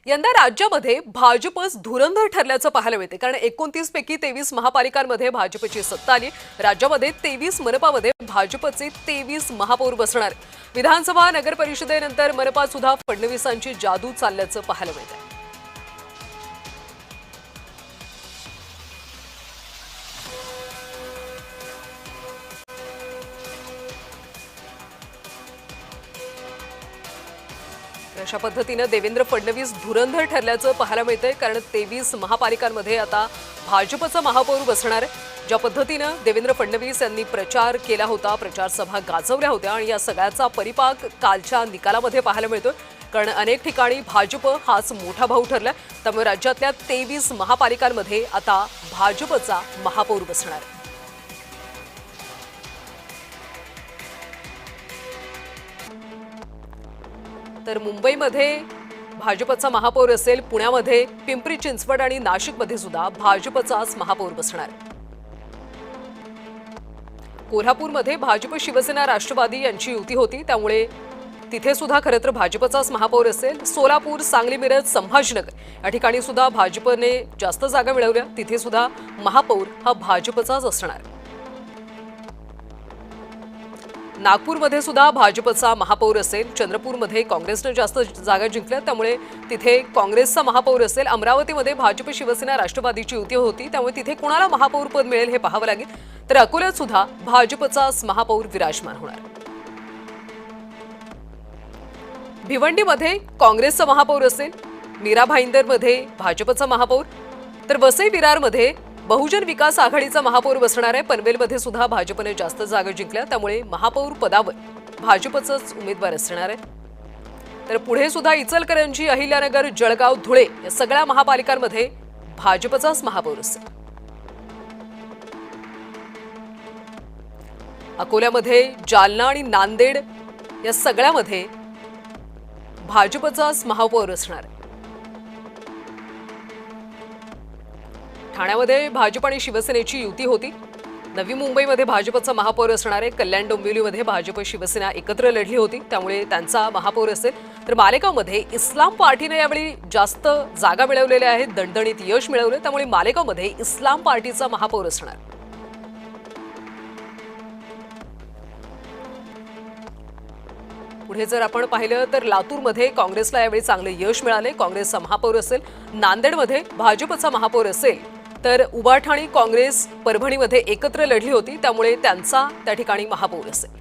यंदा राज्यामध्ये भाजपच धुरंधर ठरल्याचं पाहायला मिळते, कारण 29 पैकी 23 महापालिकांमध्ये भाजपची सत्ता आली। राज्यामध्ये 23 मनपामध्ये भाजपचे 23 महापौर बसणार। विधानसभा नगर परिषदेनंतर मनपात सुद्धा फडणवीसांची जादू चालल्याचं पाहायला मिळते। अशा पद्धतीने देवेंद्र फडणवीस धुरंधर ठरल्याचं पाहायला मिळतंय, कारण 23 महापालिकांमध्ये आता भाजपचा महापौर बसणार आहे। ज्या पद्धतीने देवेंद्र फडणवीस यांनी प्रचार केला होता, प्रचार सभा गाजवल्या होत्या आणि या सगळ्याचा परिपाक कालच्या निकालामध्ये पाहायला मिळतोय, कारण अनेक ठिकाणी भाजप हाच मोठा भाऊ ठरला। त्यामुळे राज्यातल्या 23 महापालिकांमध्ये आता भाजपचा महापौर बसणार आहे। तर मुंबईमध्ये भाजपचा महापौर असेल, पुण्यामध्ये पिंपरी चिंचवड आणि नाशिकमध्ये सुद्धा भाजपचाच महापौर बसणार। कोल्हापूरमध्ये भाजप शिवसेना राष्ट्रवादी यांची युती होती, त्यामुळे तिथे सुद्धा खरं तर भाजपचाच महापौर असेल। सोलापूर, सांगली, मिरज, संभाजीनगर या ठिकाणी सुद्धा भाजपने जास्त जागा मिळवल्या, तिथे सुद्धा महापौर हा भाजपचाच असणार। नागपूरमध्ये सुद्धा भाजपचा महापौर असेल। चंद्रपूरमध्ये काँग्रेसने जास्त जागा जिंकल्या, त्यामुळे तिथे काँग्रेसचा महापौर असेल। अमरावतीमध्ये भाजप शिवसेना राष्ट्रवादीची युती होती, त्यामुळे तिथे कोणाला महापौर पद मिळेल हे पाहावं लागेल। तर अकोल्यात सुद्धा भाजपचाच महापौर विराजमान होणार। भिवंडीमध्ये काँग्रेसचा महापौर असेल। मीरा भाईंदरमध्ये भाजपचा महापौर, तर वसई विरारमध्ये बहुजन विकास आघाडीचा महापौर बसणार आहे। पनवेलमध्ये सुद्धा भाजपने जास्त जागा जिंकल्या, त्यामुळे महापौर पदावर भाजपचाच उमेदवार असणार आहे। तर पुढे सुद्धा इचलकरंजी, अहिल्यानगर, जळगाव, धुळे या सगळ्या महापालिकांमध्ये भाजपचाच महापौर असेल। अकोल्यामध्ये, जालना आणि नांदेड या सगळ्यामध्ये भाजपचाच महापौर असणार आहे। ठाण्यामध्ये भाजप आणि शिवसेनेची युती होती। नवी मुंबईमध्ये भाजपचा महापौर असणार आहे। कल्याण डोंबिवलीमध्ये भाजप शिवसेना एकत्र लढली होती, त्यामुळे त्यांचा महापौर असेल। तर मालेगावमध्ये इस्लाम पार्टीने यावेळी जास्त जागा मिळवलेल्या आहेत, दणदणीत यश मिळवले, त्यामुळे मालेगावमध्ये इस्लाम पार्टीचा महापौर असणार। पुढे जर आपण पाहिलं तर लातूरमध्ये काँग्रेसला यावेळी चांगले यश मिळाले, काँग्रेसचा महापौर असेल। नांदेडमध्ये भाजपचा महापौर असेल, तर उबाठाणी काँग्रेस परभणीमध्ये एकत्र लढली होती, त्यामुळे त्यांचा त्या ठिकाणी महापौर असेल।